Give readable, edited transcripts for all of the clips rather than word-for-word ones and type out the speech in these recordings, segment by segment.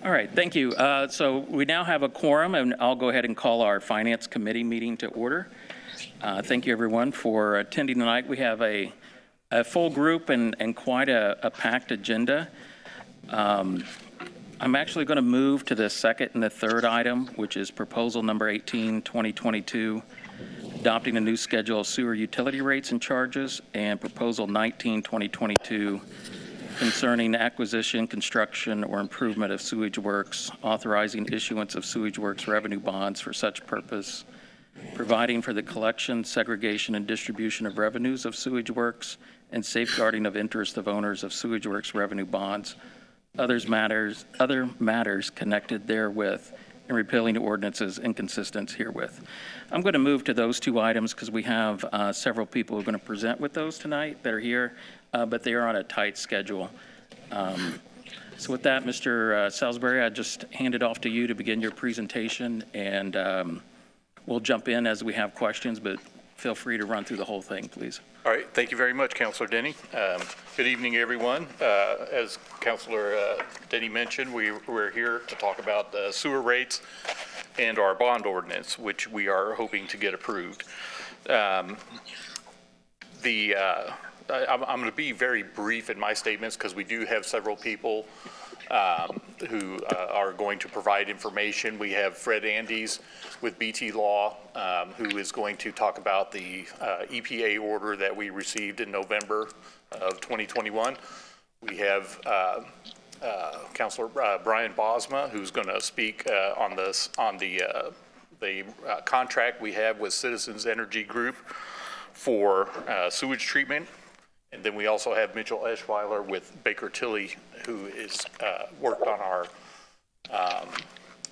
All right, thank you. So we now have a quorum, and I'll go ahead and call our Finance Committee meeting to order. Thank you, everyone, for attending tonight. We have a full group and quite a packed agenda. I'm actually going to move to the second and the third item, which is proposal number 18, 2022, adopting a new schedule of sewer utility rates and charges, and proposal 19, 2022, concerning acquisition, construction, or improvement of sewage works, authorizing issuance of sewage works revenue bonds for such purpose, providing for the collection, segregation, and distribution of revenues of sewage works, and safeguarding of interest of owners of sewage works revenue bonds, other matters connected therewith, and repealing ordinances inconsistent herewith. I'm going to move to those two items because we have several people who are going to present with those tonight that are here, but they are on a tight schedule. So with that, Mr. Salisbury, I just hand it off to you to begin your presentation, and we'll jump in as we have questions, but feel free to run through the whole thing, please. All right, thank you very much, Councilor Denny. Good evening, everyone. As Councilor Denny mentioned, we're here to talk about sewer rates and our bond ordinance, which we are hoping to get approved. I'm going to be very brief in my statements because we do have several people who are going to provide information. We have Fred Andes with BT Law, who is going to talk about the EPA order that we received in November of 2021. We have Councilor Brian Bosma, who's going to speak on the contract we have with Citizens Energy Group for sewage treatment. And then we also have Mitchell Eschweiler with Baker Tilly, who is worked on our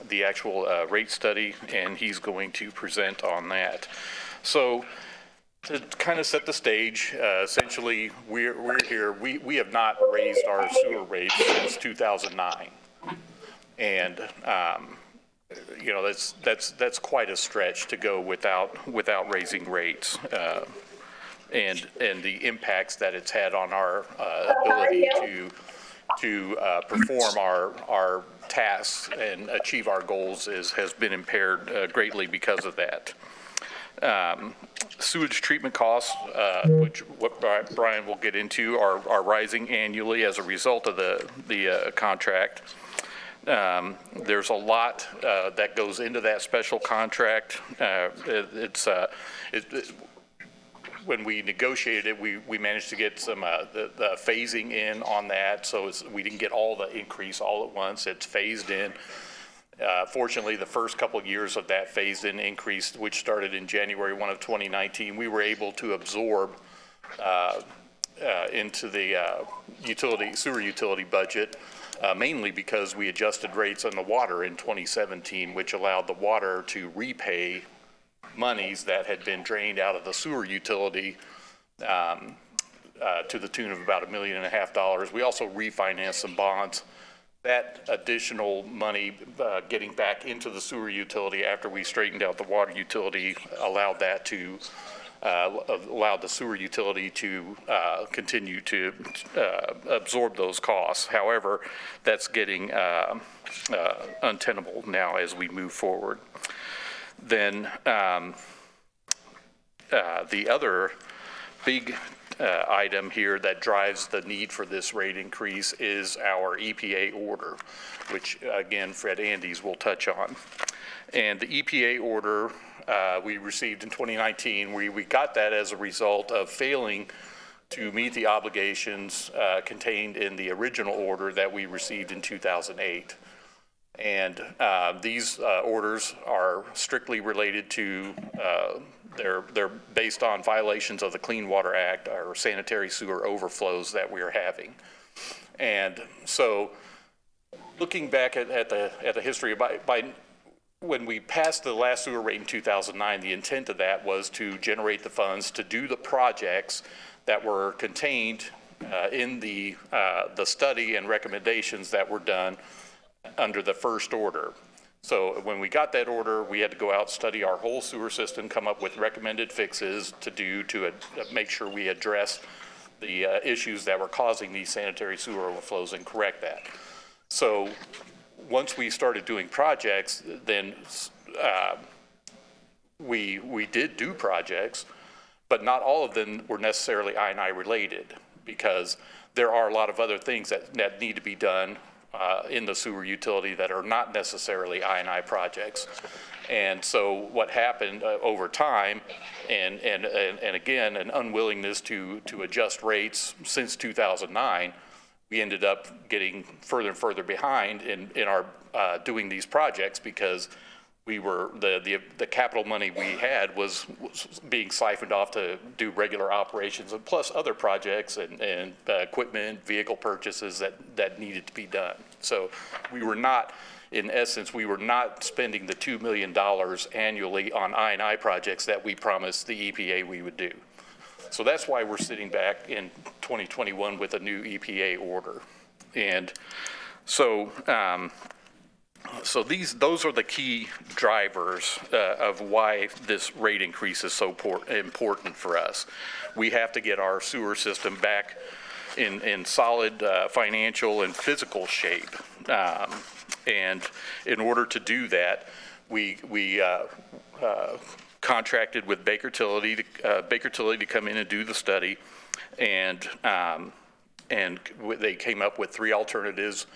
the actual rate study, and he's going to present on that. So to kind of set the stage, essentially we're here. We have not raised our sewer rates since 2009, and you know that's quite a stretch to go without raising rates. And the impacts that it's had on our ability to perform our tasks and achieve our goals has been impaired greatly because of that. Sewage treatment costs, which what Brian will get into, are rising annually as a result of the contract. There's a lot that goes into that special contract. When we negotiated it, we managed to get some the phasing in on that, so we didn't get all the increase all at once. It's phased in. Fortunately, the first couple of years of that phased in increase, which started in January 1 of 2019, we were able to absorb into the sewer utility budget, mainly because we adjusted rates on the water in 2017, which allowed the water to repay monies that had been drained out of the sewer utility to the tune of about $1.5 million. We also refinanced some bonds. That additional money getting back into the sewer utility after we straightened out the water utility allowed that to allowed the sewer utility to continue to absorb those costs. However, that's getting untenable now as we move forward. Then the other big item here that drives the need for this rate increase is our EPA order, which again, Fred Andes will touch on. And the EPA order we received in 2019, we got that as a result of failing to meet the obligations contained in the original order that we received in 2008. And these orders are strictly related to, they're based on violations of the Clean Water Act or sanitary sewer overflows that we are having. And so looking back at the history, by when we passed the last sewer rate in 2009, the intent of that was to generate the funds to do the projects that were contained in the study and recommendations that were done under the first order. So when we got that order, we had to go out, study our whole sewer system, come up with recommended fixes to make sure we address the issues that were causing these sanitary sewer overflows and correct that. So once we started doing projects, then we did do projects, but not all of them were necessarily I&I related, because there are a lot of other things that need to be done in the sewer utility that are not necessarily I&I projects. And so what happened over time, and again, an unwillingness to adjust rates since 2009, we ended up getting further and further behind in our doing these projects, because we were the capital money we had was being siphoned off to do regular operations, and plus other projects and equipment, vehicle purchases that needed to be done. So we were not, in essence, we were not spending the $2 million annually on I&I projects that we promised the EPA we would do. So that's why we're sitting back in 2021 with a new EPA order. And so, those are the key drivers of why this rate increase is so important for us. We have to get our sewer system back in solid financial and physical shape. And in order to do that, we contracted with Baker Tilly to come in and do the study, and they came up with 3 alternatives.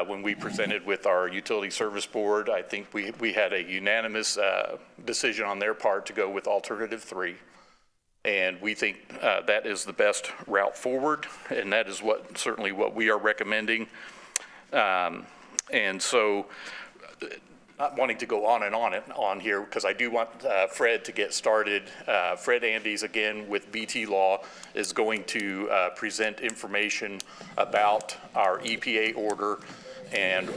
When we presented with our utility service board, I think we had a unanimous decision on their part to go with alternative 3. And we think that is the best route forward, and that is certainly what we are recommending. And so, not wanting to go on and on here, because I do want Fred to get started. Fred Andes, again, with BT Law, is going to present information about our EPA order and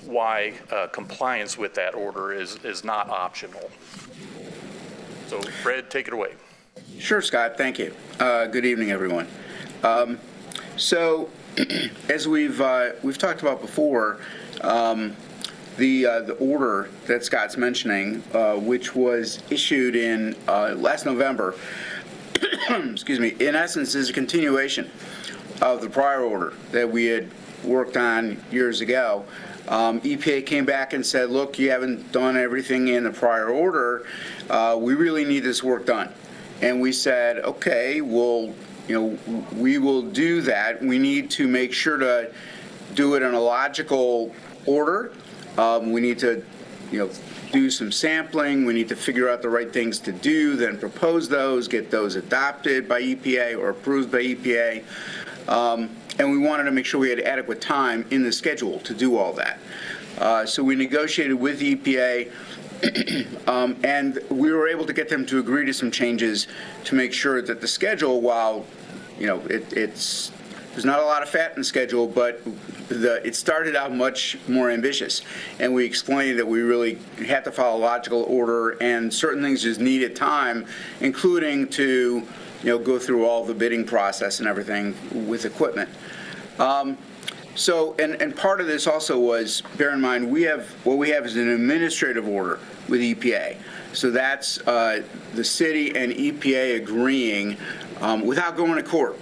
why compliance with that order is not optional. So, Fred, take it away. Sure, Scott. Thank you. Good evening, everyone. So, as we've talked about before, the order that Scott's mentioning, which was issued in last November, excuse me, in essence is a continuation of the prior order that we had worked on years ago. EPA came back and said, look, you haven't done everything in the prior order. We really need this work done. And we said, okay, well, we will do that. We need to make sure to do it in a logical order. We need to, do some sampling. We need to figure out the right things to do, then propose those, get those adopted by EPA or approved by EPA. And we wanted to make sure we had adequate time in the schedule to do all that. So we negotiated with the EPA, and we were able to get them to agree to some changes to make sure that the schedule, while, there's not a lot of fat in the schedule, but it started out much more ambitious. And we explained that we really had to follow logical order, and certain things just needed time, including to go through all the bidding process and everything with equipment. So, and part of this also was, bear in mind, what we have is an administrative order with EPA. So that's the city and EPA agreeing without going to court.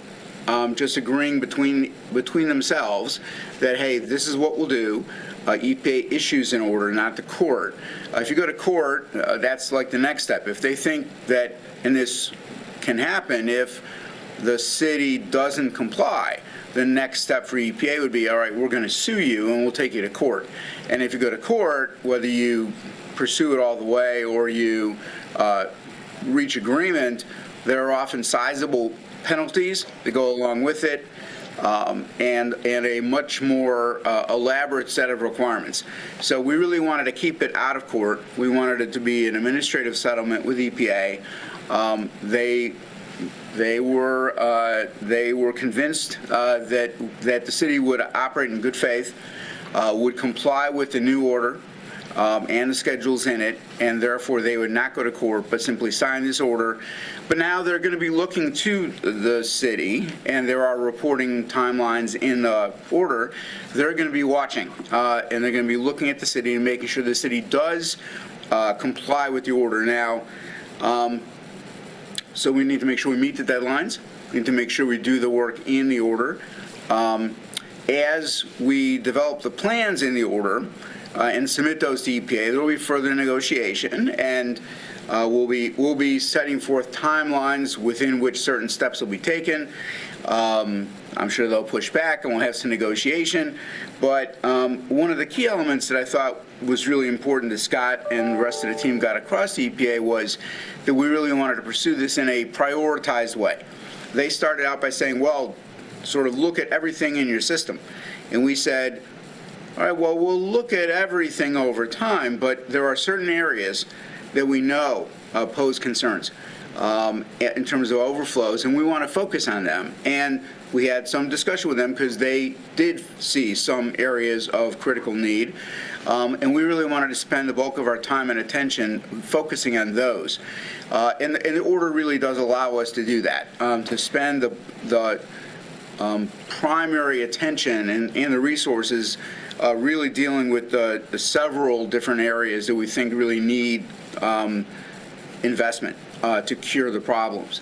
Just agreeing between themselves that, hey, this is what we'll do. EPA issues an order, not the court. If you go to court, that's like the next step. If they think that, and this can happen if the city doesn't comply, the next step for EPA would be, all right, we're going to sue you and we'll take you to court. And if you go to court, whether you pursue it all the way or you reach agreement, there are often sizable penalties that go along with it, and a much more elaborate set of requirements. So we really wanted to keep it out of court. We wanted it to be an administrative settlement with EPA. They were convinced that the city would operate in good faith, would comply with the new order and the schedules in it, and therefore they would not go to court but simply sign this order. But now they're going to be looking to the city, and there are reporting timelines in the order. They're going to be watching, and they're going to be looking at the city and making sure the city does comply with the order. Now, so we need to make sure we meet the deadlines. We need to make sure we do the work in the order. As we develop the plans in the order and submit those to EPA, there will be further negotiation, and we'll be setting forth timelines within which certain steps will be taken. I'm sure they'll push back and we'll have some negotiation. But one of the key elements that I thought was really important that Scott and the rest of the team got across to EPA was that we really wanted to pursue this in a prioritized way. They started out by saying, well, sort of look at everything in your system. And we said, all right, well, we'll look at everything over time, but there are certain areas that we know pose concerns in terms of overflows, and we want to focus on them. And we had some discussion with them because they did see some areas of critical need, and we really wanted to spend the bulk of our time and attention focusing on those. And the order really does allow us to do that, to spend the primary attention and the resources really dealing with the several different areas that we think really need investment to cure the problems.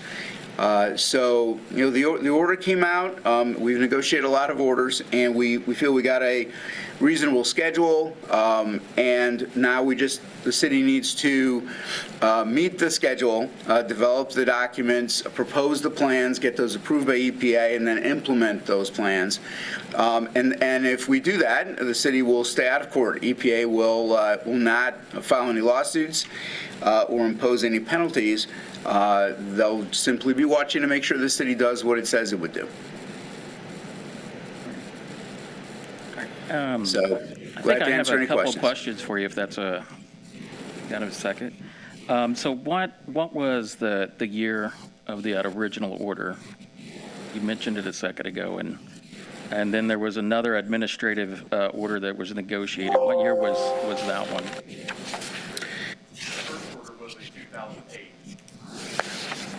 So, the order came out. We've negotiated a lot of orders, and we feel we got a reasonable schedule. And now the city needs to meet the schedule, develop the documents, propose the plans, get those approved by EPA, and then implement those plans. And if we do that, the city will stay out of court. EPA will not file any lawsuits or impose any penalties. They'll simply be watching to make sure the city does what it says it would do. So, glad to answer any questions. I have a couple questions for you, if that's got a second. So what was the year of the original order? You mentioned it a second ago, and then there was another administrative order that was negotiated. What year was that one?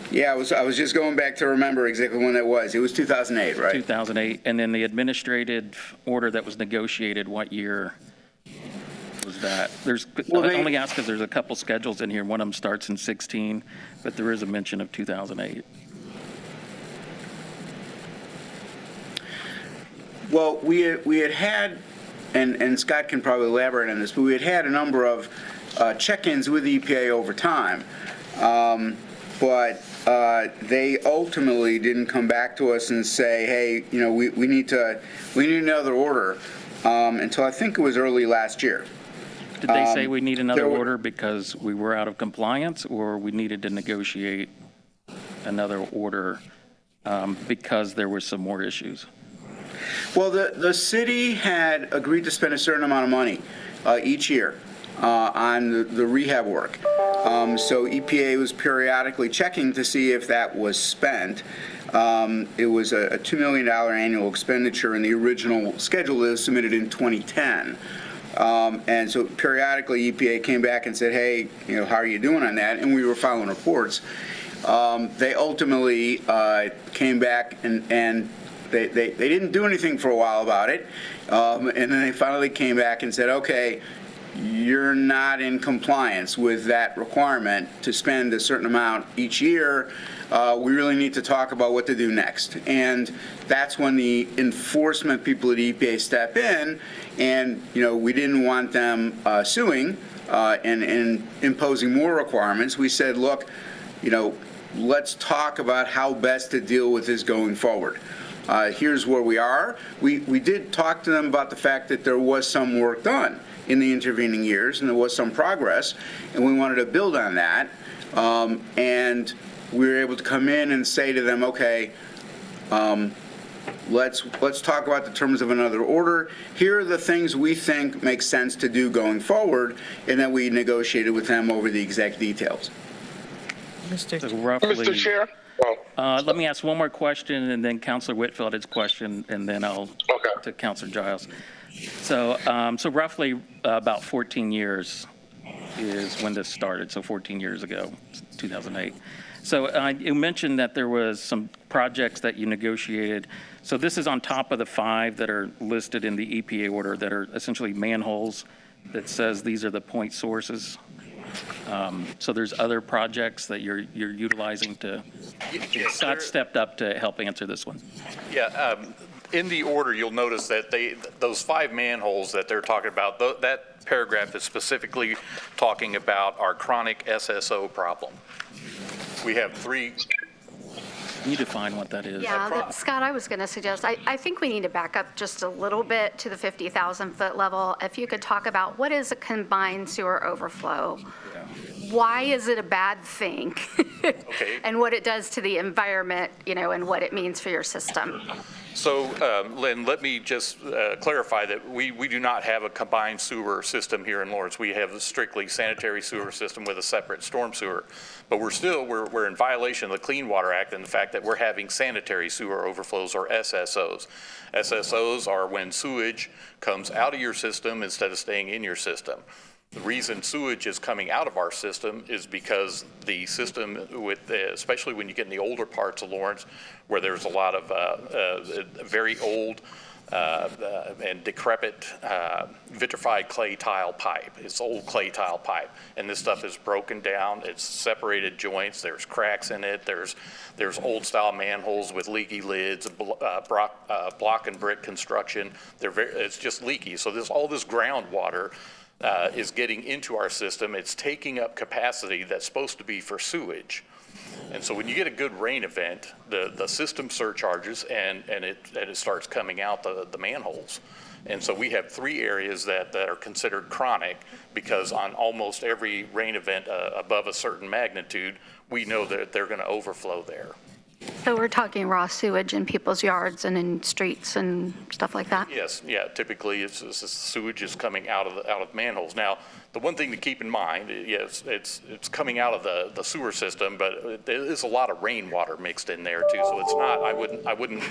Yeah, I was just going back to remember exactly when that was. It was 2008, right? 2008. And then the administrative order that was negotiated, what year was that? I only ask because there's a couple schedules in here. One of them starts in 16, but there is a mention of 2008. Well, we had, and Scott can probably elaborate on this, but we had a number of check-ins with EPA over time. But they ultimately didn't come back to us and say, hey, we need another order until I think it was early last year. Did they say we need another order because we were out of compliance, or we needed to negotiate another order because there were some more issues? Well, the city had agreed to spend a certain amount of money each year on the rehab work. So EPA was periodically checking to see if that was spent. It was a $2 million annual expenditure in the original schedule that was submitted in 2010. And so periodically EPA came back and said, hey, how are you doing on that? And we were filing reports. They ultimately came back and they didn't do anything for a while about it. And then they finally came back and said, okay, you're not in compliance with that requirement to spend a certain amount each year. We really need to talk about what to do next. And that's when the enforcement people at EPA step in, and we didn't want them suing and imposing more requirements. We said, look, let's talk about how best to deal with this going forward. Here's where we are. We did talk to them about the fact that there was some work done in the intervening years, and there was some progress, and we wanted to build on that. And we were able to come in and say to them, okay, let's talk about the terms of another order. Here are the things we think make sense to do going forward, and then we negotiated with them over the exact details. Mr. Chair? Let me ask one more question, and then Councilor Whitfield his question, and then I'll to Councilor Giles. So roughly about 14 years is when this started, so 14 years ago, 2008. So you mentioned that there was some projects that you negotiated. So this is on top of the 5 that are listed in the EPA order that are essentially manholes that says these are the point sources. So there's other projects that you're utilizing to. Scott stepped up to help answer this one. Yeah, In the order, you'll notice that those 5 manholes that they're talking about, that paragraph is specifically talking about our chronic SSO problem. We have 3. Can you define what that is? Yeah, Scott, I was going to suggest, I think we need to back up just a little bit to the 50,000-foot level. If you could talk about what is a combined sewer overflow? Why is it a bad thing? Okay. And what it does to the environment, and what it means for your system. So, Lynn, let me just clarify that we do not have a combined sewer system here in Lawrence. We have a strictly sanitary sewer system with a separate storm sewer. But we're in violation of the Clean Water Act and the fact that we're having sanitary sewer overflows, or SSOs. SSOs are when sewage comes out of your system instead of staying in your system. The reason sewage is coming out of our system is because the system, especially when you get in the older parts of Lawrence, where there's a lot of very old and decrepit vitrified clay tile pipe. It's old clay tile pipe, and this stuff is broken down. It's separated joints. There's cracks in it. There's old style manholes with leaky lids, block and brick construction. It's just leaky. So all this groundwater is getting into our system. It's taking up capacity that's supposed to be for sewage. And so when you get a good rain event, the system surcharges and it starts coming out the manholes. And so we have 3 areas that are considered chronic because on almost every rain event above a certain magnitude, we know that they're going to overflow there. So we're talking raw sewage in people's yards and in streets and stuff like that? Yes, yeah, typically it's sewage is coming out of manholes. Now, the one thing to keep in mind, yes, it's coming out of the sewer system, but there is a lot of rainwater mixed in there too. So it's not, I wouldn't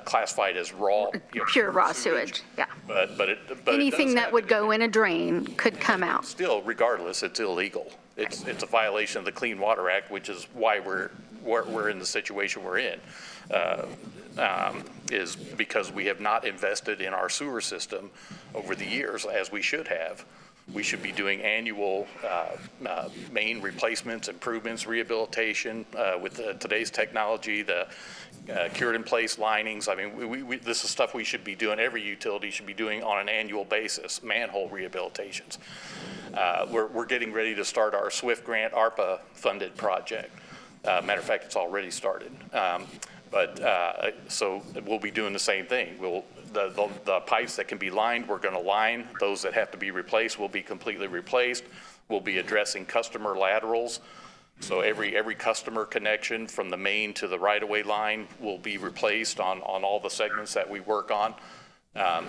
classify it as raw. Pure raw sewage, yeah. But Anything that would go in a drain could come out. Still, regardless, it's illegal. It's a violation of the Clean Water Act, which is why we're in the situation we're in, is because we have not invested in our sewer system over the years as we should have. We should be doing annual main replacements, improvements, rehabilitation with today's technology, the cured in place linings. I mean, this is stuff we should be doing, every utility should be doing on an annual basis, manhole rehabilitations. We're getting ready to start our SWIFT grant ARPA funded project. Matter of fact, it's already started. So we'll be doing the same thing. The pipes that can be lined, we're going to line. Those that have to be replaced will be completely replaced. We'll be addressing customer laterals. So every customer connection from the main to the right-of-way line will be replaced on all the segments that we work on.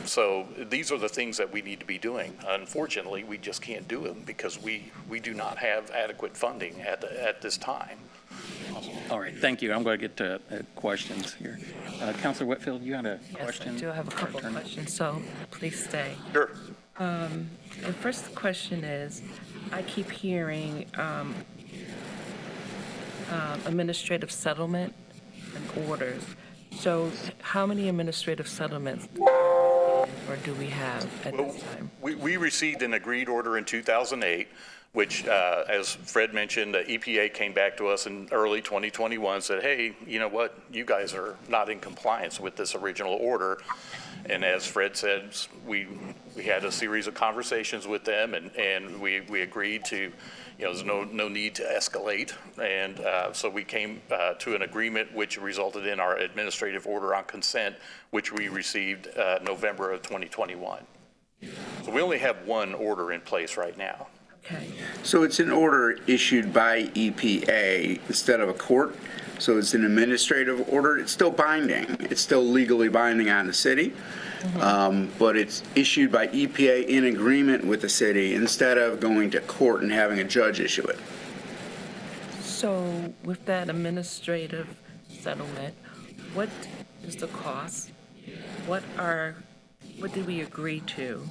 So these are the things that we need to be doing. Unfortunately, we just can't do them because we do not have adequate funding at this time. All right, thank you. I'm going to get to questions here. Councilor Whitfield, you had a question? Yes, I do have a couple of questions, so please stay. Sure. The first question is, I keep hearing administrative settlement and orders. So how many administrative settlements or do we have at this time? We received an agreed order in 2008, which, as Fred mentioned, the EPA came back to us in early 2021 and said, hey, you know what, you guys are not in compliance with this original order. And as Fred said, we had a series of conversations with them, and we agreed to, there's no need to escalate. And so we came to an agreement which resulted in our administrative order on consent, which we received November of 2021. So we only have one order in place right now. Okay. So it's an order issued by EPA instead of a court. So it's an administrative order. It's still binding. It's still legally binding on the city. But it's issued by EPA in agreement with the city instead of going to court and having a judge issue it. So with that administrative settlement, what is the cost? What did we agree to?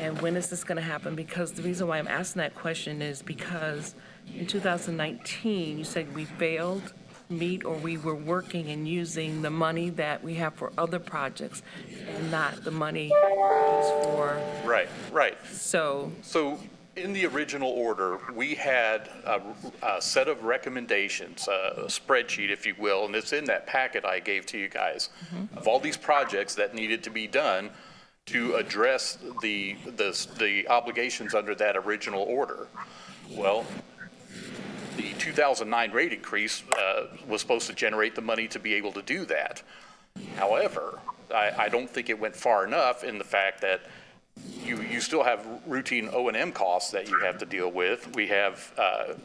And when is this going to happen? Because the reason why I'm asking that question is because in 2019, you said we failed to meet, or we were working and using the money that we have for other projects and not the money used for. Right. So In the original order, we had a set of recommendations, a spreadsheet, if you will, and it's in that packet I gave to you guys, of all these projects that needed to be done to address the obligations under that original order. Well, the 2009 rate increase was supposed to generate the money to be able to do that. However, I don't think it went far enough in the fact that you still have routine O&M costs that you have to deal with. We have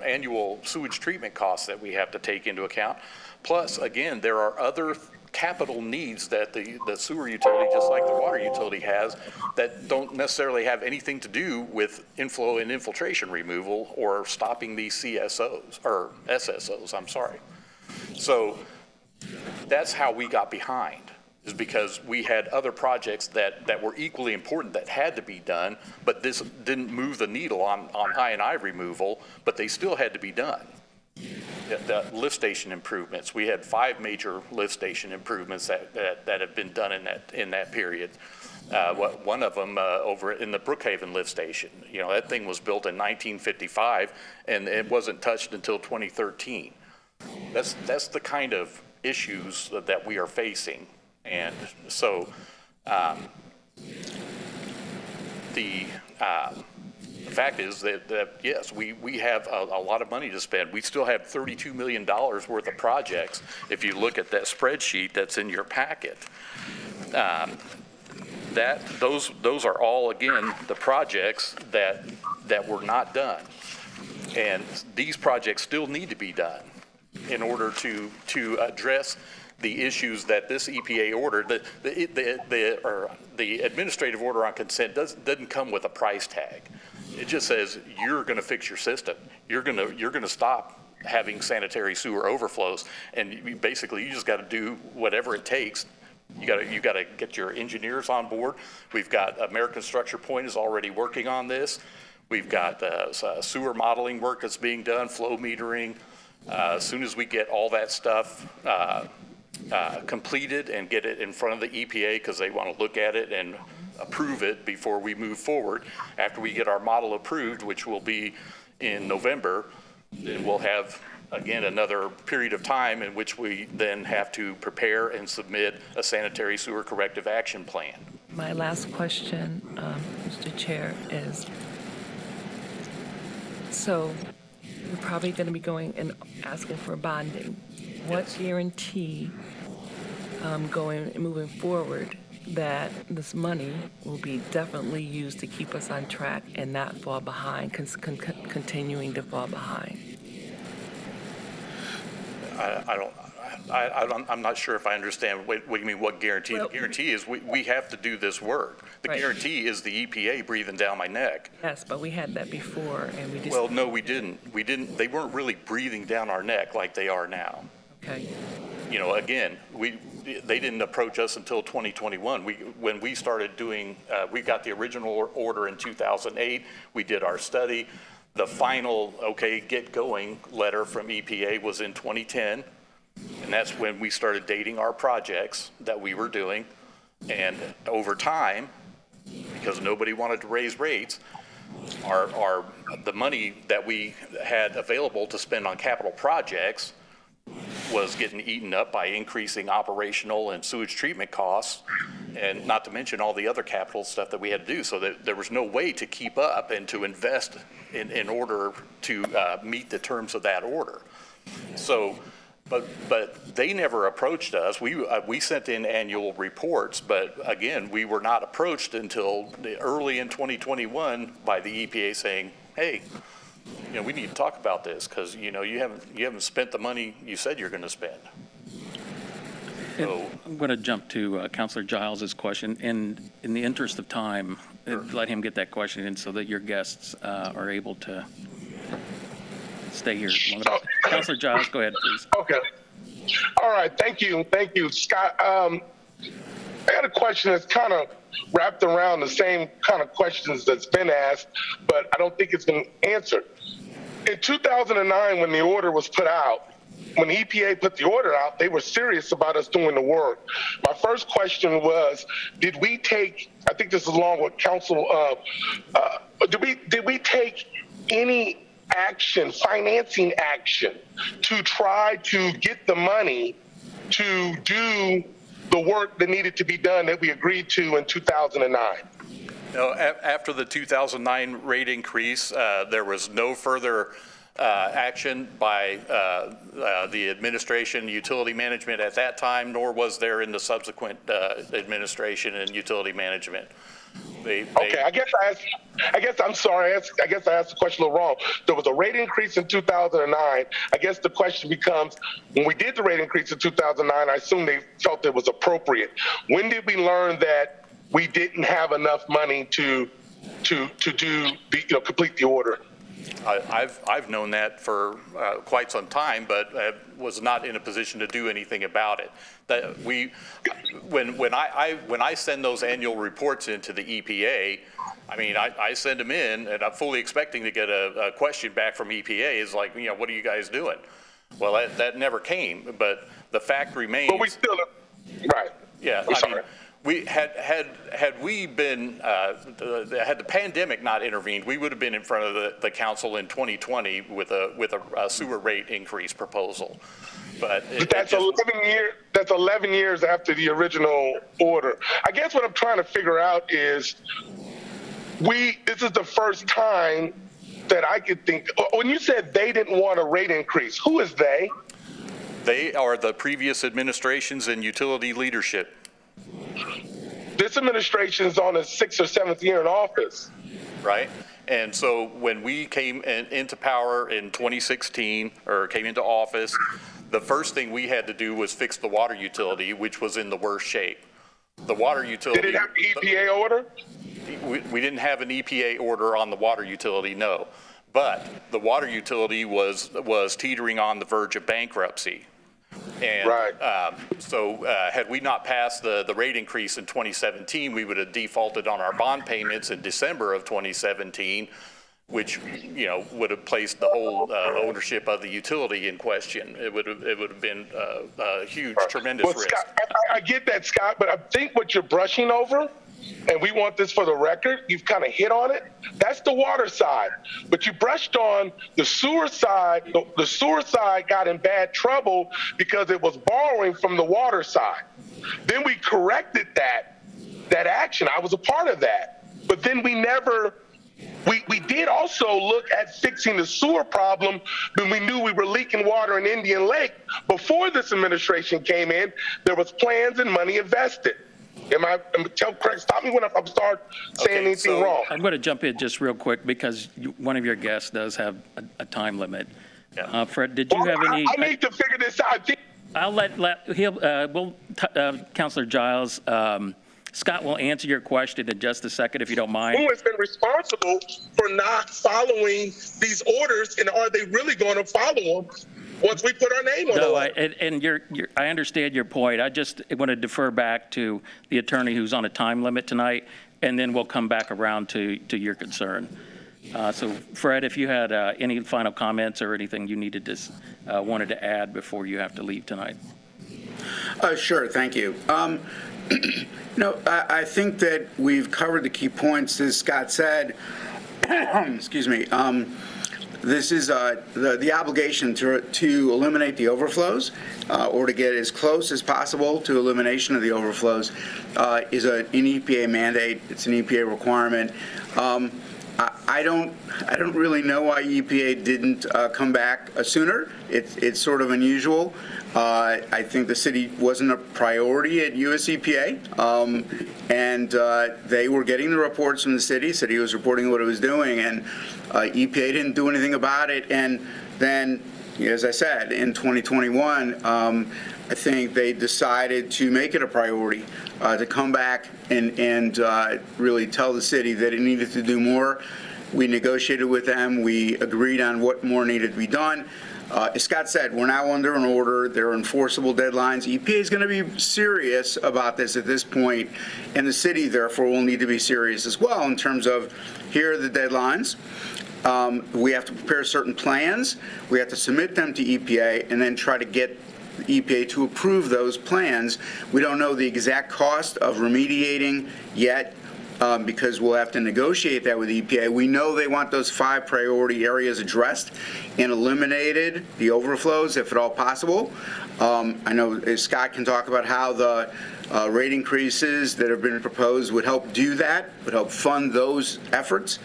annual sewage treatment costs that we have to take into account. Plus, again, there are other capital needs that the sewer utility, just like the water utility has, that don't necessarily have anything to do with inflow and infiltration removal or stopping these CSOs, or SSOs, I'm sorry. So that's how we got behind, is because we had other projects that were equally important that had to be done, but this didn't move the needle on I&I removal, but they still had to be done. The lift station improvements, we had 5 major lift station improvements that have been done in that period. One of them over in the Brookhaven lift station, you know, that thing was built in 1955 and it wasn't touched until 2013. That's the kind of issues that we are facing. And so the fact is that yes, we have a lot of money to spend. We still have $32 million worth of projects. If you look at that spreadsheet that's in your packet, those are all, again, the projects that were not done. And these projects still need to be done in order to address the issues that this EPA order, the administrative order on consent doesn't come with a price tag. It just says you're going to fix your system. You're going to stop having sanitary sewer overflows, and you just got to do whatever it takes. You got to get your engineers on board. We've got American Structure Point is already working on this. We've got sewer modeling work that's being done, flow metering. As soon as we get all that stuff completed and get it in front of the EPA, because they want to look at it and approve it before we move forward. After we get our model approved, which will be in November, then we'll have, again, another period of time in which we then have to prepare and submit a sanitary sewer corrective action plan. My last question, Mr. Chair, is, so you're probably going to be going and asking for bonding. What guarantee moving forward that this money will be definitely used to keep us on track and not fall behind, continuing to fall behind? I'm not sure if I understand what you mean, what guarantee? Well, the guarantee is we have to do this work. The right. guarantee is the EPA breathing down my neck. Yes, but we had that before, and we just... Well, no, we didn't. They weren't really breathing down our neck like they are now. Okay. You know, again, they didn't approach us until 2021. When we started doing, we got the original order in 2008. We did our study. The final, okay, get going letter from EPA was in 2010. And that's when we started dating our projects that we were doing. And over time, because nobody wanted to raise rates, the money that we had available to spend on capital projects was getting eaten up by increasing operational and sewage treatment costs, and not to mention all the other capital stuff that we had to do. So that there was no way to keep up and to invest in order to meet the terms of that order. So, but they never approached us. We sent in annual reports, but again, we were not approached until early in 2021 by the EPA saying, hey, you know, we need to talk about this because, you know, you haven't spent the money you said you're going to spend. So I'm going to jump to Councilor Giles's question. In the interest of time, let him get that question in so that your guests are able to stay here long enough. Councilor Giles, go ahead, please. Okay. All right. Thank you. Scott. I got a question that's kind of wrapped around the same kind of questions that's been asked, but I don't think it's been answered. In 2009, when the order was put out, when EPA put the order out, they were serious about us doing the work. My first question was, did we take, I think this is along with Council did we take any action, financing action, to try to get the money to do the work that needed to be done that we agreed to in 2009? No, after the 2009 rate increase, there was no further action by the administration, utility management at that time, nor was there in the subsequent administration and utility management. Okay, I guess I'm sorry. I guess I asked the question a little wrong. There was a rate increase in 2009. I guess the question becomes, when we did the rate increase in 2009, I assume they felt it was appropriate. When did we learn that we didn't have enough money to complete the order? I've known that for quite some time, but was not in a position to do anything about it. That when I send those annual reports into the EPA, I mean, I send them in, and I'm fully expecting to get a question back from EPA. Is like, what are you guys doing? Well, that never came. But the fact remains. But we still, right? Yeah, I mean, we had we been had the pandemic not intervened, we would have been in front of the council in 2020 with a sewer rate increase proposal. But that's 11 years. That's 11 years after the original order. I guess what I'm trying to figure out is, this is the first time that I could think. When you said they didn't want a rate increase, who is they? They are the previous administrations and utility leadership. This administration is on its 6th or 7th year in office. Right. And so when we came into power in 2016, or came into office, the first thing we had to do was fix the water utility, which was in the worst shape. The water utility. Did it have an EPA order? We didn't have an EPA order on the water utility, no. But the water utility was teetering on the verge of bankruptcy. And right. So had we not passed the rate increase in 2017, we would have defaulted on our bond payments in December of 2017, which would have placed the whole ownership of the utility in question. It would have been a huge, tremendous risk. Scott, I get that, Scott, but I think what you're brushing over, and we want this for the record, you've kind of hit on it. That's the water side. But you brushed on the sewer side. The sewer side got in bad trouble because it was borrowing from the water side. Then we corrected that action. I was a part of that. But then we did also look at fixing the sewer problem when we knew we were leaking water in Indian Lake. Before this administration came in, there was plans and money invested. Correct? Stop me when I start saying anything wrong. I'm going to jump in just real quick because one of your guests does have a time limit. Yeah. Fred, did you have any? I need to figure this out. I'll Councilor Giles. Scott will answer your question in just a second, if you don't mind. Who has been responsible for not following these orders, and are they really going to follow them once we put our name on it? I understand your point. I just want to defer back to the attorney who's on a time limit tonight, and then we'll come back around to your concern. So, Fred, if you had any final comments or anything you wanted to add before you have to leave tonight. Sure, thank you. I think that we've covered the key points, as Scott said. Excuse me. This is the obligation to eliminate the overflows, or to get as close as possible to elimination of the overflows, is an EPA mandate. It's an EPA requirement. I don't really know why EPA didn't come back sooner. It's sort of unusual. I think the city wasn't a priority at US EPA, and they were getting the reports from the city. City was reporting what it was doing, and EPA didn't do anything about it. And then, as I said, in 2021, I think they decided to make it a priority to come back and really tell the city that it needed to do more. We negotiated with them. We agreed on what more needed to be done. As Scott said, we're now under an order. There are enforceable deadlines. EPA is going to be serious about this at this point, and the city, therefore, will need to be serious as well in terms of, here are the deadlines. We have to prepare certain plans. We have to submit them to EPA and then try to get EPA to approve those plans. We don't know the exact cost of remediating yet. because we'll have to negotiate that with EPA. We know they want those 5 priority areas addressed and eliminated, the overflows, if at all possible. I know Scott can talk about how the rate increases that have been proposed would help do that, would help fund those efforts.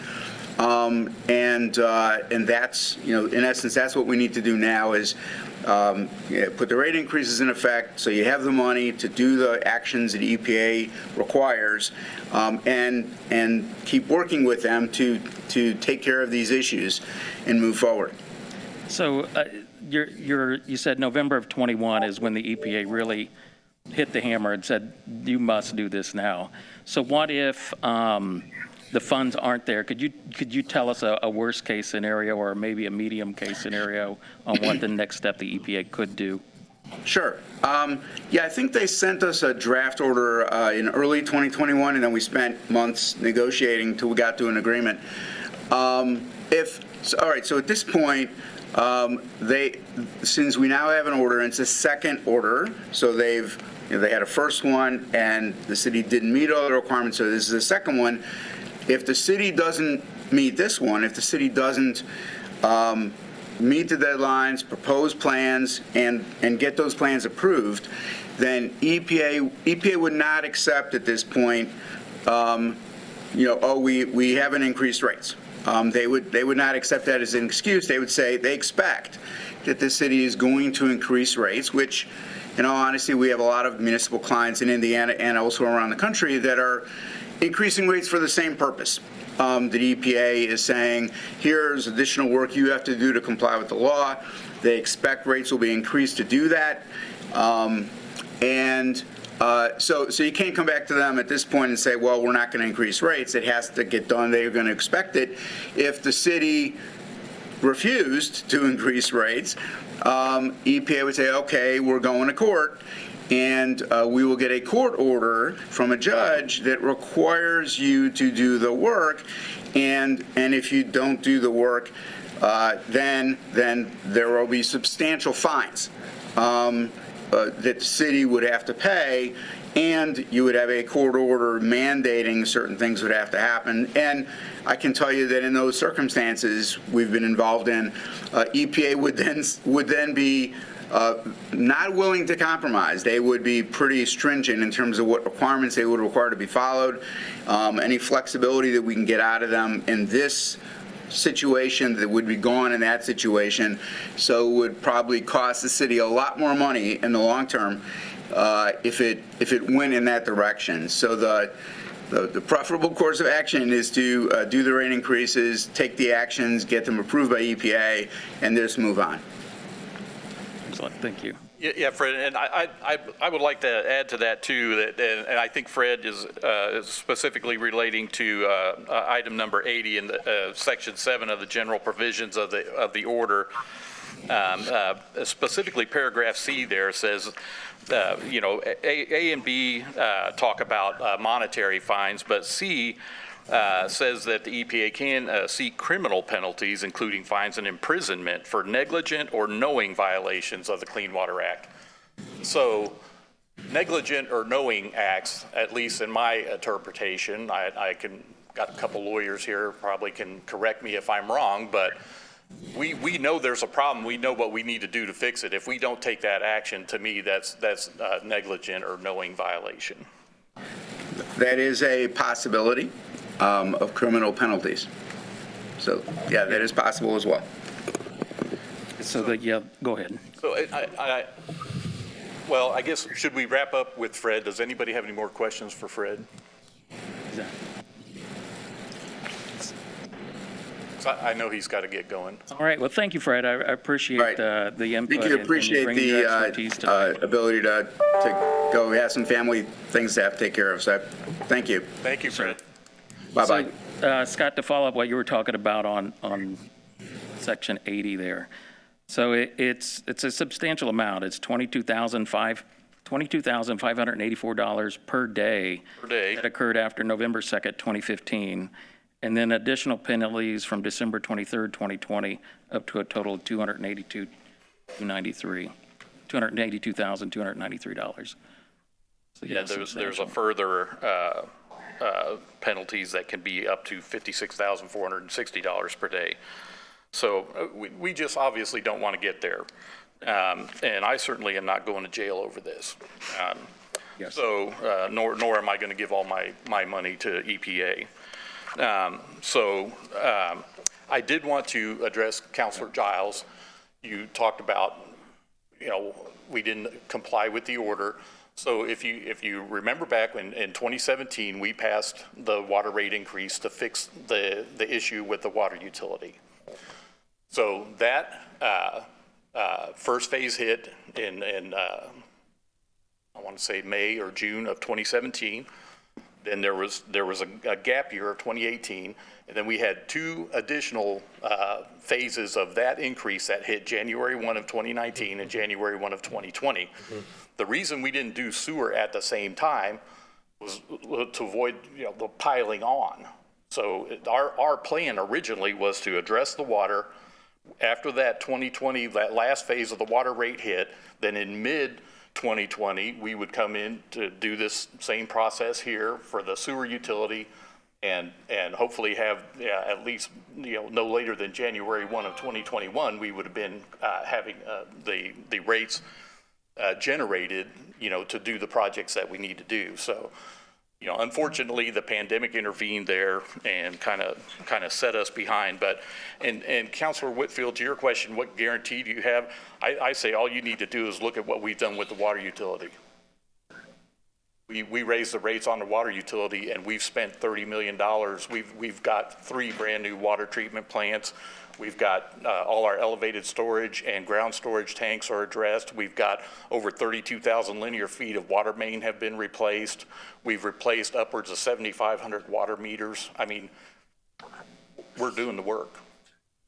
And that's, in essence, that's what we need to do now is put the rate increases in effect so you have the money to do the actions that EPA requires, and keep working with them to take care of these issues and move forward. So you said November of 21 is when the EPA really hit the hammer and said, you must do this now. So what if the funds aren't there? Could you tell us a worst case scenario or maybe a medium case scenario on what the next step the EPA could do? Sure. I think they sent us a draft order in early 2021, and then we spent months negotiating until we got to an agreement. All right, so at this point, since we now have an order, and it's a second order, so they had a first one, and the city didn't meet all the requirements, so this is a second one. If the city doesn't meet this one, if the city doesn't meet the deadlines, propose plans, and get those plans approved, then EPA would not accept at this point, we haven't increased rates. They would not accept that as an excuse. They would say they expect that the city is going to increase rates, which, in all honesty, we have a lot of municipal clients in Indiana and also around the country that are increasing rates for the same purpose. The EPA is saying, here's additional work you have to do to comply with the law. They expect rates will be increased to do that. So you can't come back to them at this point and say, well, we're not going to increase rates. It has to get done. They're going to expect it. If the city refused to increase rates, EPA would say, okay, we're going to court. And we will get a court order from a judge that requires you to do the work. And if you don't do the work, then there will be substantial fines that the city would have to pay, and you would have a court order mandating certain things would have to happen. And I can tell you that in those circumstances we've been involved in, EPA would then be not willing to compromise. They would be pretty stringent in terms of what requirements they would require to be followed. Any flexibility that we can get out of them in this situation that would be gone in that situation, so it would probably cost the city a lot more money in the long term if it went in that direction. So the preferable course of action is to do the rate increases, take the actions, get them approved by EPA, and just move on. Excellent, thank you. Yeah, Fred, and I would like to add to that too, and I think Fred is specifically relating to item number 80 in section 7 of the general provisions of the order. Specifically, paragraph C there says, A and B talk about monetary fines, but C says that the EPA can seek criminal penalties, including fines and imprisonment, for negligent or knowing violations of the Clean Water Act. So negligent or knowing acts, at least in my interpretation, I got a couple lawyers here probably can correct me if I'm wrong, but we know there's a problem. We know what we need to do to fix it. If we don't take that action, to me, that's negligent or knowing violation. That is a possibility of criminal penalties. So, yeah, that is possible as well. So go ahead. So I guess, should we wrap up with Fred? Does anybody have any more questions for Fred? So I know he's got to get going. All right, well, thank you, Fred. I appreciate the input. Thank you. Appreciate the ability to go have some family things to have to take care of. So thank you. Thank you, Fred. Bye-bye. So, Scott, to follow up what you were talking about on section 80 there. So it's a substantial amount. It's $22,584 per day. Per day. That occurred after November 2nd, 2015. And then additional penalties from December 23rd, 2020, up to a total of $282,293. So Yeah, there's a further penalties that can be up to $56,460 per day. So we just obviously don't want to get there. And I certainly am not going to jail over this. Yes. So, nor am I going to give all my money to EPA. I did want to address Counselor Giles. You talked about, we didn't comply with the order. So if you remember back in 2017, we passed the water rate increase to fix the issue with the water utility. So that first phase hit in I want to say May or June of 2017. Then there was a gap year of 2018, and then we had two additional phases of that increase that hit January 1 of 2019 and January 1 of 2020. Mm-hmm. The reason we didn't do sewer at the same time was to avoid the piling on. So our plan originally was to address the water after that 2020, that last phase of the water rate hit. Then in mid 2020, we would come in to do this same process here for the sewer utility, and hopefully have at least no later than January 1 of 2021, we would have been having the rates generated to do the projects that we need to do. So unfortunately, the pandemic intervened there and kind of set us behind. But and Councilor Whitfield, to your question, what guarantee do you have? I say all you need to do is look at what we've done with the water utility. We raised the rates on the water utility, and we've spent $30 million. We've got 3 brand new water treatment plants. We've got all our elevated storage and ground storage tanks are addressed. We've got over 32,000 linear feet of water main have been replaced. We've replaced upwards of 7,500 water meters. I mean, we're doing the work,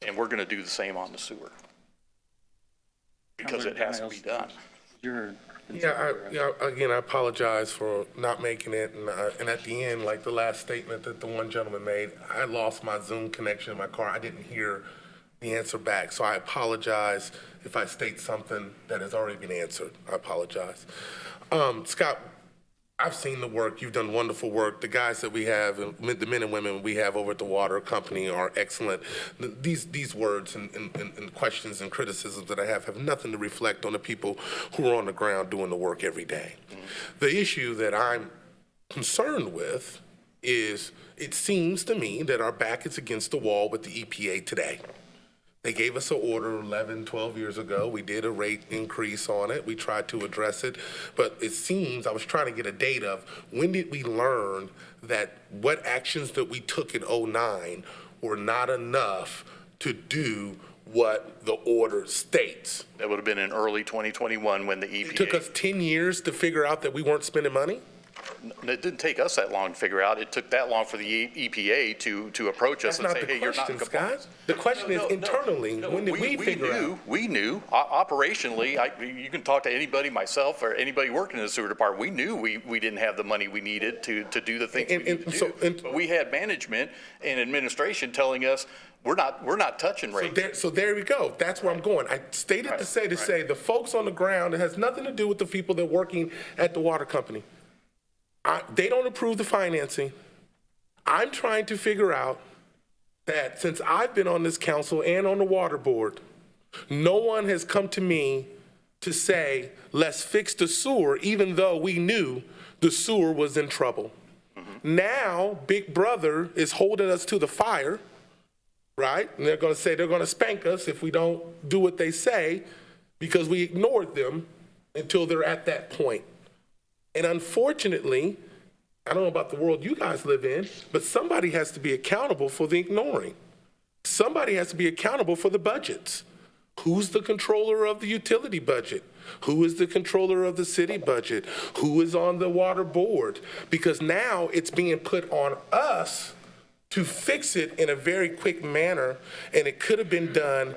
and we're going to do the same on the sewer because it has to be done. Again, I apologize for not making it, and at the end, like the last statement that the one gentleman made, I lost my Zoom connection in my car. I didn't hear the answer back, so I apologize if I state something that has already been answered. I apologize. Scott, I've seen the work. You've done wonderful work. The guys that we have, the men and women we have over at the water company are excellent. These words and questions and criticisms that I have nothing to reflect on the people who are on the ground doing the work every day. Mm-hmm. The issue that I'm concerned with is it seems to me that our back is against the wall with the EPA today. They gave us an order 11, 12 years ago. We did a rate increase on it. We tried to address it. But it seems, I was trying to get a date of when did we learn that what actions that we took in 2009 were not enough to do what the order states. That would have been in early 2021 when the EPA... It took us 10 years to figure out that we weren't spending money? It didn't take us that long to figure out. It took that long for the EPA to approach us and say, hey, you're not in compliance. Scott. The question is internally, when did we figure out? We knew operationally. You can talk to anybody, myself, or anybody working in the sewer department. We knew we didn't have the money we needed to do the things we needed to do. But we had management and administration telling us, we're not touching rates. So there we go. That's where I'm going. I stated to say the folks on the ground, it has nothing to do with the people that are working at the water company. They don't approve the financing. I'm trying to figure out that since I've been on this council and on the water board, no one has come to me to say, let's fix the sewer, even though we knew the sewer was in trouble. Mm-hmm. Now, Big Brother is holding us to the fire, right? And they're going to say they're going to spank us if we don't do what they say because we ignored them until they're at that point. And unfortunately, I don't know about the world you guys live in, but somebody has to be accountable for the ignoring. Somebody has to be accountable for the budgets. Who's the controller of the utility budget? Who is the controller of the city budget? Who is on the water board? Because now it's being put on us to fix it in a very quick manner, and it could have been done,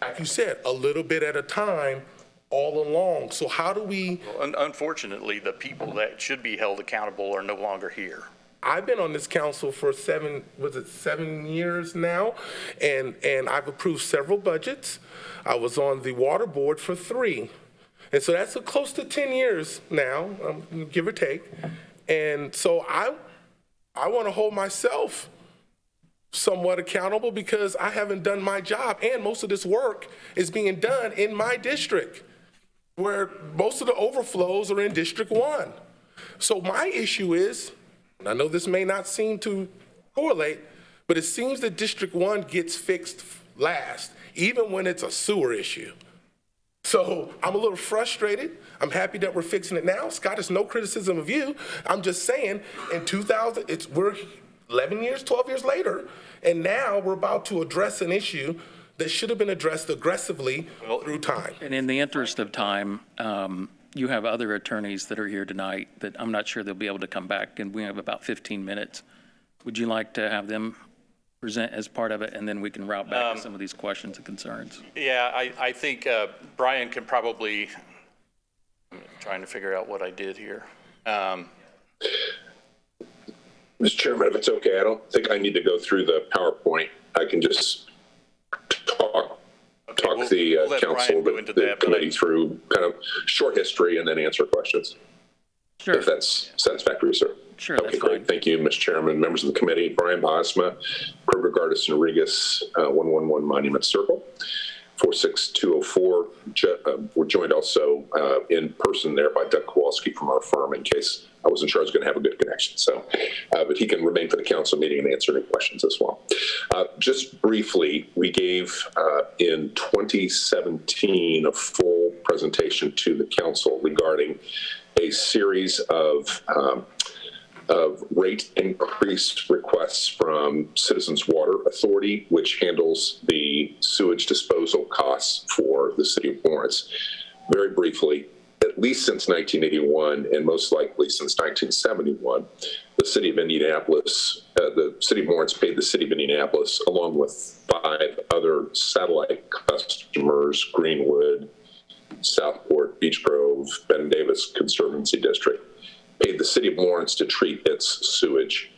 like you said, a little bit at a time, all along. So how do we... Unfortunately, the people that should be held accountable are no longer here. I've been on this council for 7 years now, and I've approved several budgets. I was on the water board for 3. And so that's close to 10 years now, give or take. And so I want to hold myself somewhat accountable because I haven't done my job, and most of this work is being done in my district, where most of the overflows are in District 1. So my issue is, and I know this may not seem to correlate, but it seems that District 1 gets fixed last, even when it's a sewer issue. So I'm a little frustrated. I'm happy that we're fixing it now. Scott, it's no criticism of you. I'm just saying, in 2000, we're 11 years, 12 years later, and now we're about to address an issue that should have been addressed aggressively through time. And in the interest of time, you have other attorneys that are here tonight that I'm not sure they'll be able to come back, and we have about 15 minutes. Would you like to have them present as part of it, and then we can route back to some of these questions and concerns? Yeah, I think Brian can probably, I'm trying to figure out what I did here. Mr. Chairman, if it's okay, I don't think I need to go through the PowerPoint. I can just talk we'll the let council, Brian go into the that, but committee through kind of short history and then answer questions. Sure. If that's satisfactory, sir. Sure, Okay, that's great. fine. Thank you, Mr. Chairman, members of the committee. Brian Bosma, Kroger Gardis and Regis, 111 Monument Circle, 46204. We're joined also in person there by Doug Kowalski from our firm, in case I wasn't sure I was going to have a good connection. So, but he can remain for the council meeting and answer any questions as well. Just briefly, we gave in 2017 a full presentation to the council regarding a series of rate increase requests from Citizens Water Authority, which handles the sewage disposal costs for the city of Lawrence. Very briefly, at least since 1981 and most likely since 1971, the city of Indianapolis, the city of Lawrence paid the city of Indianapolis, along with 5 other satellite customers, Greenwood, Southport, Beech Grove, Ben Davis Conservancy District, paid the city of Lawrence to treat its sewage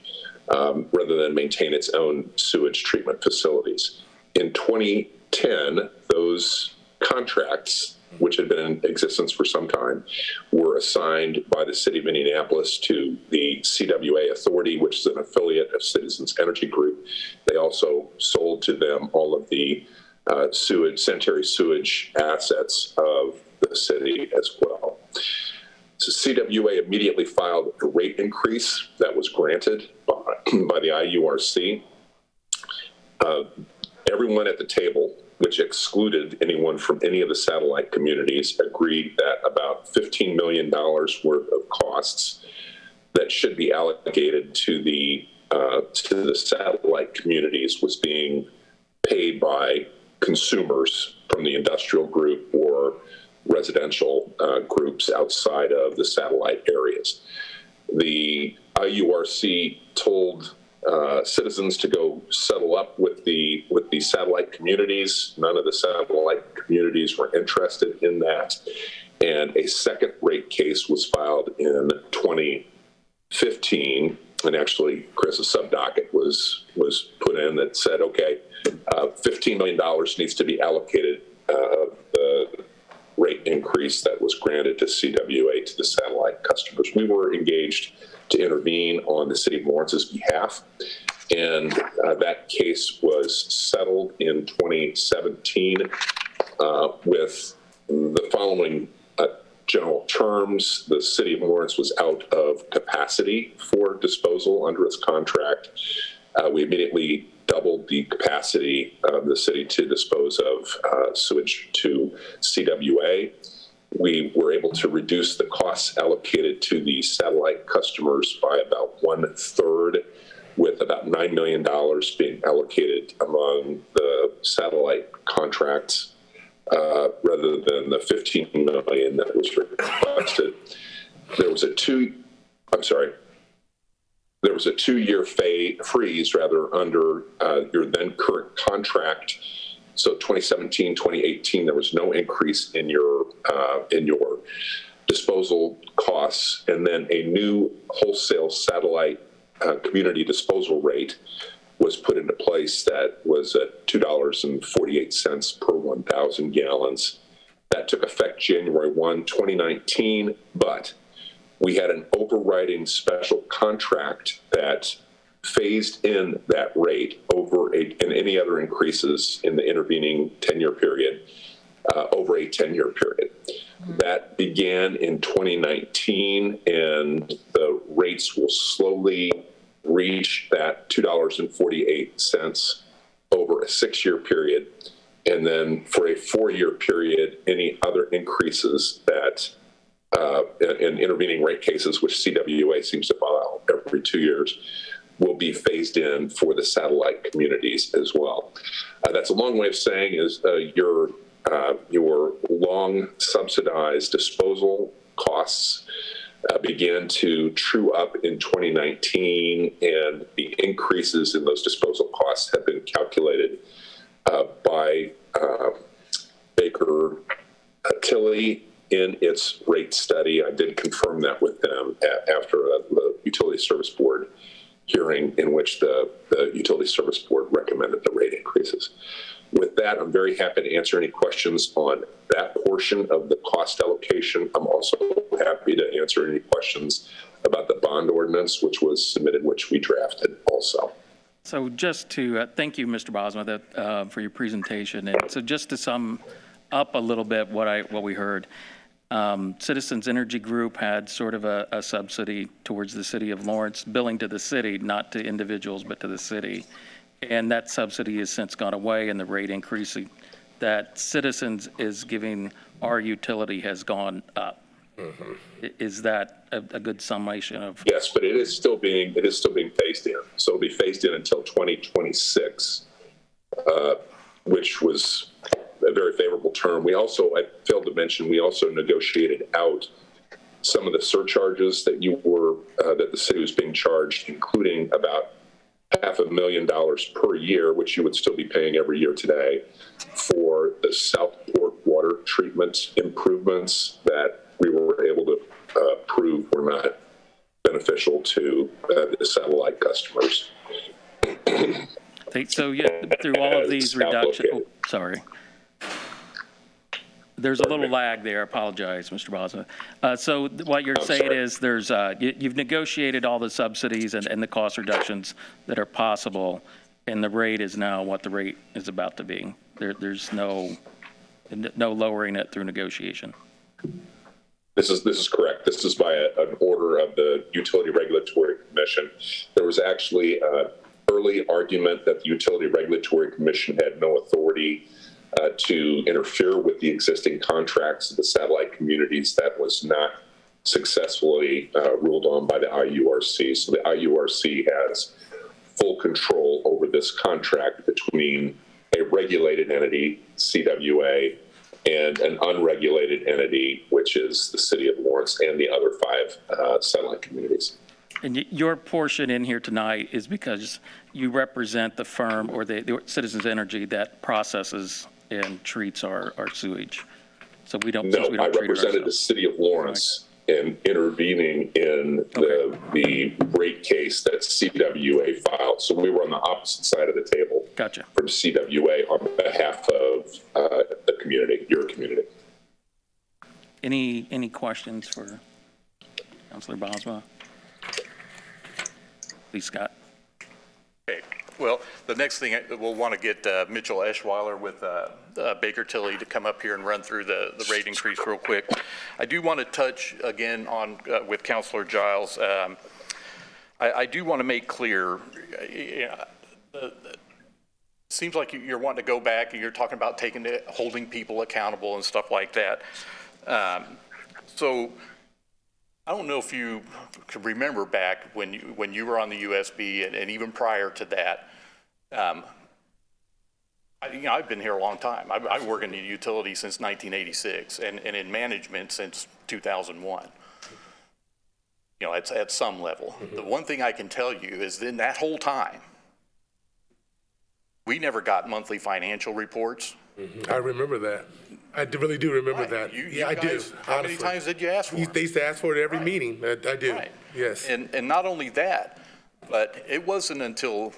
rather than maintain its own sewage treatment facilities. In 2010, those contracts, which had been in existence for some time, were assigned by the city of Indianapolis to the CWA Authority, which is an affiliate of Citizens Energy Group. They also sold to them all of the sanitary sewage assets of the city as well. So CWA immediately filed a rate increase that was granted by the IURC. Everyone at the table, which excluded anyone from any of the satellite communities, agreed that about $15 million worth of costs that should be allocated to the satellite communities was being paid by consumers from the industrial group or residential groups outside of the satellite areas. The IURC told citizens to go settle up with the satellite communities. None of the satellite communities were interested in that. And a second rate case was filed in 2015. And actually, Chris's subdocket was put in that said, okay, $15 million needs to be allocated of the rate increase that was granted to CWA to the satellite customers. We were engaged to intervene on the city of Lawrence's behalf, and that case was settled in 2017 with the following general terms. The city of Lawrence was out of capacity for disposal under its contract. We immediately doubled the capacity of the city to dispose of sewage to CWA. We were able to reduce the costs allocated to the satellite customers by about 1/3, with about $9 million being allocated among the satellite contracts rather than the $15 million that was requested. There was a two-year freeze under your then current contract. So 2017, 2018, there was no increase in your disposal costs, and then a new wholesale satellite community disposal rate was put into place that was at $2.48 per 1,000 gallons. That took effect January 1, 2019, but we had an overriding special contract that phased in that rate over and any other increases in the intervening 10-year period over a 10-year period. That began in 2019, and the rates will slowly reach that $2.48 over a 6-year period. And then for a 4-year period, any other increases that in intervening rate cases, which CWA seems to file every 2 years, will be phased in for the satellite communities as well. That's a long way of saying is your long subsidized disposal costs began to true up in 2019, and the increases in those disposal costs have been calculated by Baker Tilly in its rate study. I did confirm that with them after the Utility Service Board hearing, in which the Utility Service Board recommended the rate increases. With that, I'm very happy to answer any questions on that portion of the cost allocation. I'm also happy to answer any questions about the bond ordinance, which was submitted, which we drafted also. So just to, thank you, Mr. Bosma, for your presentation. And so just to sum up a little bit what we heard, Citizens Energy Group had sort of a subsidy towards the city of Lawrence, billing to the city, not to individuals, but to the city. And that subsidy has since gone away, and the rate increase that Citizens is giving our utility has gone up. Mm-hmm. Is that a good summation of? Yes, but it is still being phased in. So it'll be phased in until 2026, which was a very favorable term. We also, I failed to mention, we also negotiated out some of the surcharges that that the city was being charged, including about $500,000 per year, which you would still be paying every year today, for the Southport water treatment improvements that we were able to prove were not beneficial to the satellite customers. So yeah, through all of these reductions, sorry. There's a little lag there. I apologize, Mr. Bosma. So what you're saying is you've negotiated all the subsidies and the cost reductions that are possible, and the rate is now what the rate is about to be. There's no lowering it through negotiation. This is correct. This is by an order of the Utility Regulatory Commission. There was actually an early argument that the Utility Regulatory Commission had no authority to interfere with the existing contracts of the satellite communities. That was not successfully ruled on by the IURC. So the IURC has full control over this contract between a regulated entity, CWA, and an unregulated entity, which is the city of Lawrence and the other 5 satellite communities. And your portion in here tonight is because you represent the firm or the Citizens Energy that processes and treats our sewage. So we don't. No, we don't I treat represented the city of Lawrence in intervening in the rate case that CWA filed. So we were on the opposite side of the table. Gotcha. From CWA on behalf of the community, your community. Any questions for Councilor Bosma? Please, Scott. Okay. Well, the next thing we'll want to get Mitchell Eschweiler with Baker Tilly to come up here and run through the rate increase real quick. I do want to touch again on with Councilor Giles. I do want to make clear. Seems like you're wanting to go back and you're talking about holding people accountable and stuff like that. So I don't know if you can remember back when you were on the USB and even prior to that. I've been here a long time. I've worked in the utility since 1986 and in management since 2001. At some level. Mm-hmm. The one thing I can tell you is in that whole time, we never got monthly financial reports. Mm-hmm. I remember that. I really do remember that. I do. How many times did you ask for it? They used to ask for it every meeting. I do. Right. Yes. And not only that, but it wasn't until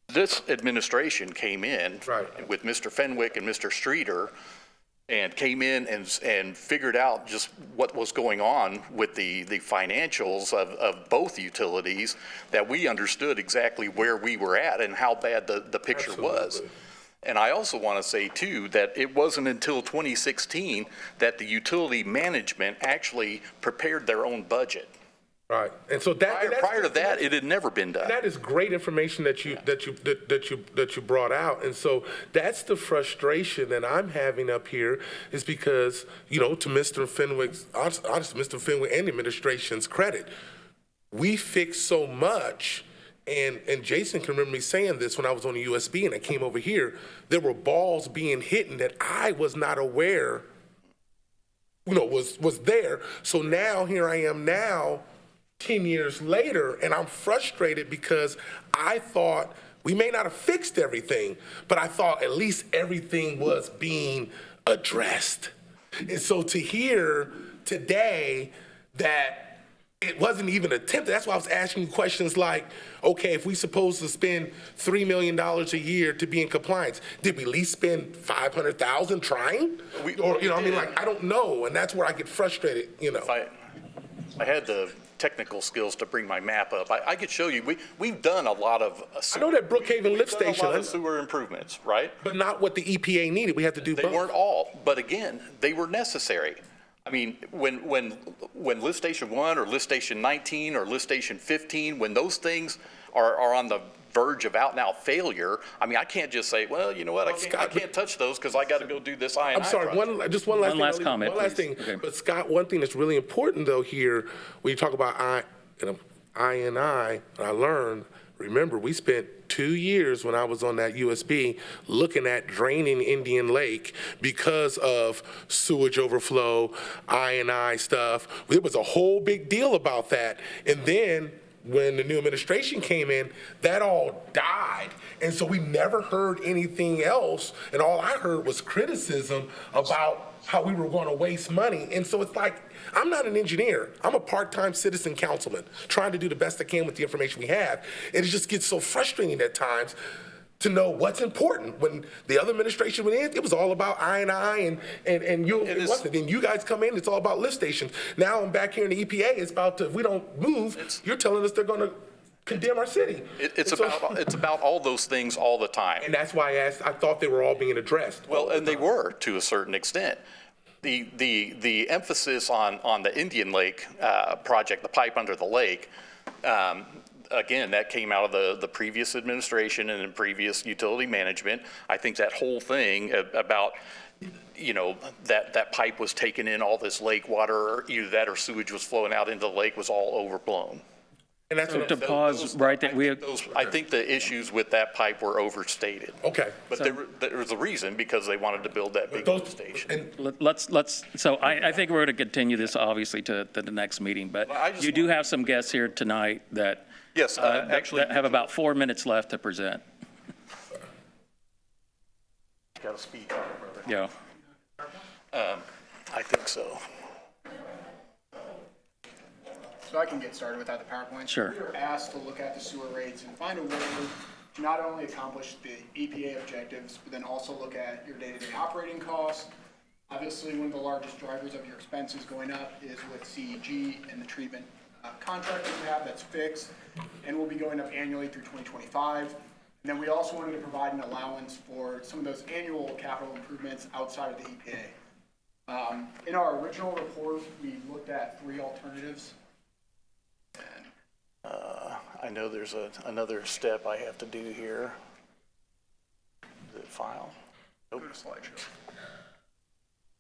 this administration came in with Mr. Fenwick and Mr. Streeter and came in and figured out just what was going on with the financials of both utilities, that we understood exactly where we were at and how bad the picture was. Absolutely. And I also want to say, too, that it wasn't until 2016 that the utility management actually prepared their own budget. Right. And so Prior to that, it had never been done. that is great information that you brought out. And so that's the frustration that I'm having up here, is because, to Mr. Fenwick's, honestly, Mr. Fenwick and the administration's credit, we fixed so much. And Jason can remember me saying this when I was on the USB and I came over here. There were balls being hit that I was not aware, was there. So now here I am now, 10 years later, and I'm frustrated because I thought we may not have fixed everything, but I thought at least everything was being addressed. And so to hear today that it wasn't even attempted, that's why I was asking you questions like, okay, if we supposed to spend $3 million a year to be in compliance, did we at least spend $500,000 trying? I don't know, and that's where I get frustrated, If I had the technical skills to bring my map up, I could show you. We've done a lot of. I know that Brookhaven lift We've done station, a lot of sewer improvements, right? but not what the EPA needed. We had to do They both. weren't all, but again, they were necessary. I mean, when lift station 1 or lift station 19 or lift station 15, when those things are on the verge of out-and-out failure, I mean, I can't just say, well, you know what, I can't touch those because I got to go do this I&I I'm sorry, project. one last comment, One last please. thing. Okay. But Scott, one thing that's really important though here, when you talk about I&I learned, remember, we spent 2 years when I was on that USB looking at draining Indian Lake because of sewage overflow, I&I stuff. It was a whole big deal about that. And then when the new administration came in, that all died. And so we never heard anything else. And all I heard was criticism about how we were going to waste money. And so it's like, I'm not an engineer. I'm a part-time citizen councilman trying to do the best I can with the information we have. And it just gets so frustrating at times to know what's important. When the other administration went in, it was all about I&I and you, it wasn't. Then you guys come in, it's all about lift stations. Now I'm back here in the EPA, it's about if we don't move, you're telling us they're going to condemn our city. It's about all those things all the time. And that's why I thought they were all being addressed. Well, and they were to a certain extent. The emphasis on the Indian Lake project, the pipe under the lake, again, that came out of the previous administration and the previous utility management. I think that whole thing about, that pipe was taking in all this lake water, either that or sewage was flowing out into the lake, was all overblown. And that's what To pause right there, I think the issues with that pipe were overstated. Okay. But there was a reason, because they wanted to build that big lift station. so I think we're going to continue this obviously to the next meeting, but you do have some guests here tonight that Yes, actually. that have about 4 minutes left to present. Got to speak on it, brother. Yeah. I think so. So I can get started without the PowerPoint. Sure. We were asked to look at the sewer rates and find a way to not only accomplish the EPA objectives, but then also look at your day-to-day operating costs. Obviously, one of the largest drivers of your expenses going up is with CEG and the treatment contract that we have that's fixed and will be going up annually through 2025. And then we also wanted to provide an allowance for some of those annual capital improvements outside of the EPA. In our original report, we looked at 3 alternatives. I know there's another step I have to do here. Is it file? Nope. Go to slideshow.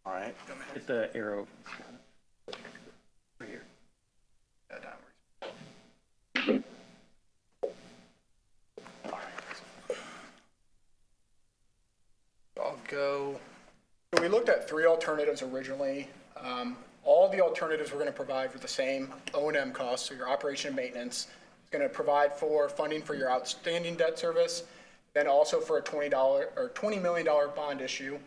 All right. Hit the arrow. Right here. Yeah, downwards. I'll go. So we looked at 3 alternatives originally. All the alternatives we're going to provide for the same O&M costs, so your operation and maintenance. It's going to provide for funding for your outstanding debt service, then also for a $20 million bond issue.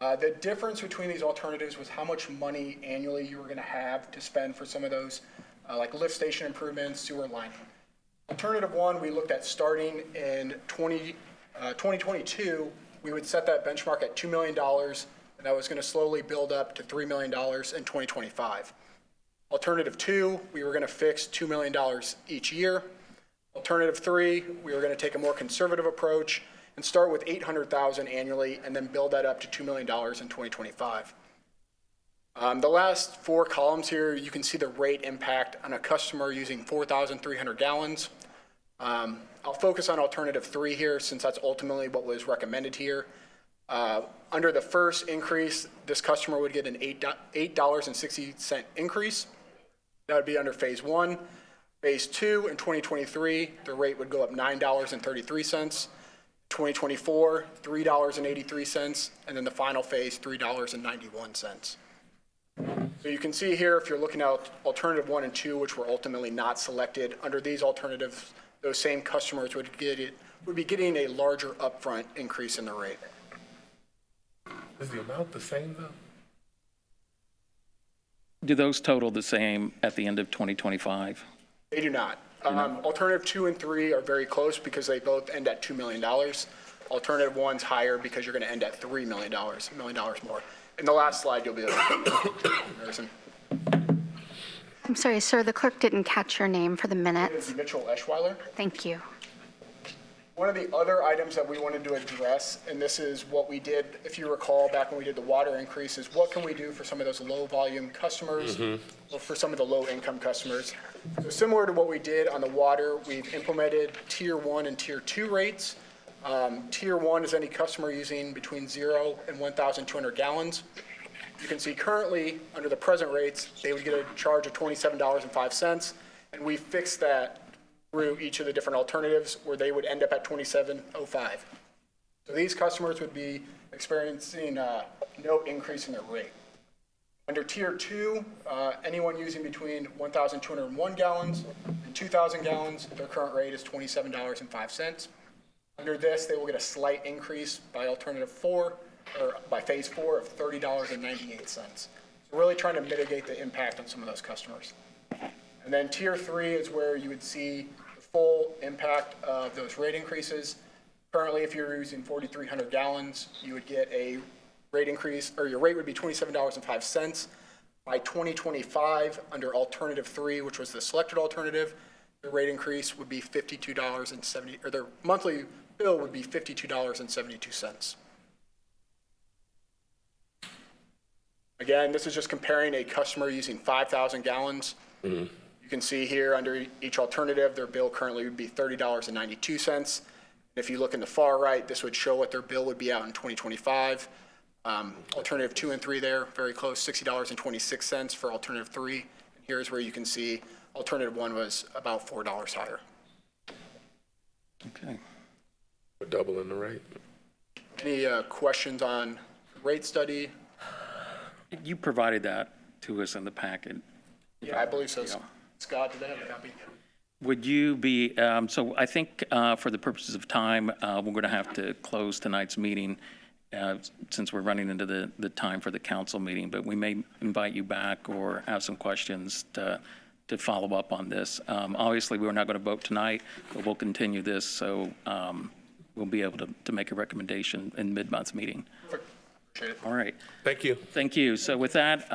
The difference between these alternatives was how much money annually you were going to have to spend for some of those, like lift station improvements, sewer lining. Alternative 1, we looked at starting in 2022. We would set that benchmark at $2 million. and that was going to slowly build up to $3 million in 2025. Alternative 2, we were going to fix $2 million each year. Alternative 3, we were going to take a more conservative approach and start with $800,000 annually and then build that up to $2 million in 2025. The last 4 columns here, you can see the rate impact on a customer using 4,300 gallons. I'll focus on alternative 3 here since that's ultimately what was recommended here. Under the first increase, this customer would get an $8.60 increase. That would be under phase 1. Phase 2 in 2023, the rate would go up $9.33. 2024, $3.83, and then the final phase, $3.91. So you can see here, if you're looking at alternative 1 and 2, which were ultimately not selected, under these alternatives, those same customers would be getting a larger upfront increase in the rate. Is the amount the same though? Do those total the same at the end of 2025? They do not. Alternative 2 and 3 are very close because they both end at $2 million. Alternative 1's higher because you're going to end at $3 million, $1 million more. In the last slide, you'll be able to comparison. I'm sorry, sir, the clerk didn't catch your name for the minutes. Mitchell Eschweiler. Thank you. One of the other items that we wanted to address, and this is what we did, if you recall, back when we did the water increase, is what can we do for some of those low-volume customers or for some of the low-income customers. So similar to what we did on the water, we've implemented Tier 1 and Tier 2 rates. Tier 1 is any customer using between 0 and 1,200 gallons. You can see currently, under the present rates, they would get a charge of $27.05, and we fixed that through each of the different alternatives where they would end up at $27.05. So these customers would be experiencing no increase in their rate. Under Tier 2, anyone using between 1,201 gallons and 2,000 gallons, their current rate is $27.05. Under this, they will get a slight increase by alternative 4, or by phase 4 of $30.98. So really trying to mitigate the impact on some of those customers. And then Tier 3 is where you would see the full impact of those rate increases. Currently, if you're using 4,300 gallons, you would get a rate increase, or your rate would be $27.05. By 2025, under alternative 3, which was the selected alternative, the rate increase would be $52.70, or their monthly bill would be $52.72. Again, this is just comparing a customer using 5,000 gallons. You can see here under each alternative, their bill currently would be $30.92. If you look in the far right, this would show what their bill would be out in 2025. Alternative 2 and 3 there, very close, $60.26 for alternative 3. And here's where you can see alternative 1 was about $4 higher. Okay. We're doubling the rate. Any questions on the rate study? You provided that to us in the packet. Yeah, I believe so. Scott, did they have a copy? Would you be, so I think for the purposes of time, we're going to have to close tonight's meeting since we're running into the time for the council meeting, but we may invite you back or have some questions to follow up on this. Obviously, we're not going to vote tonight, but we'll continue this, so we'll be able to make a recommendation in mid-month meeting. Appreciate it. All right. Thank you. Thank you. So with that,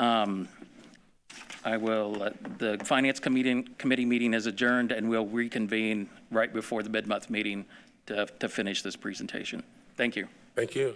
I will, the Finance Committee meeting is adjourned, and we'll reconvene right before the mid-month meeting to finish this presentation. Thank you. Thank you.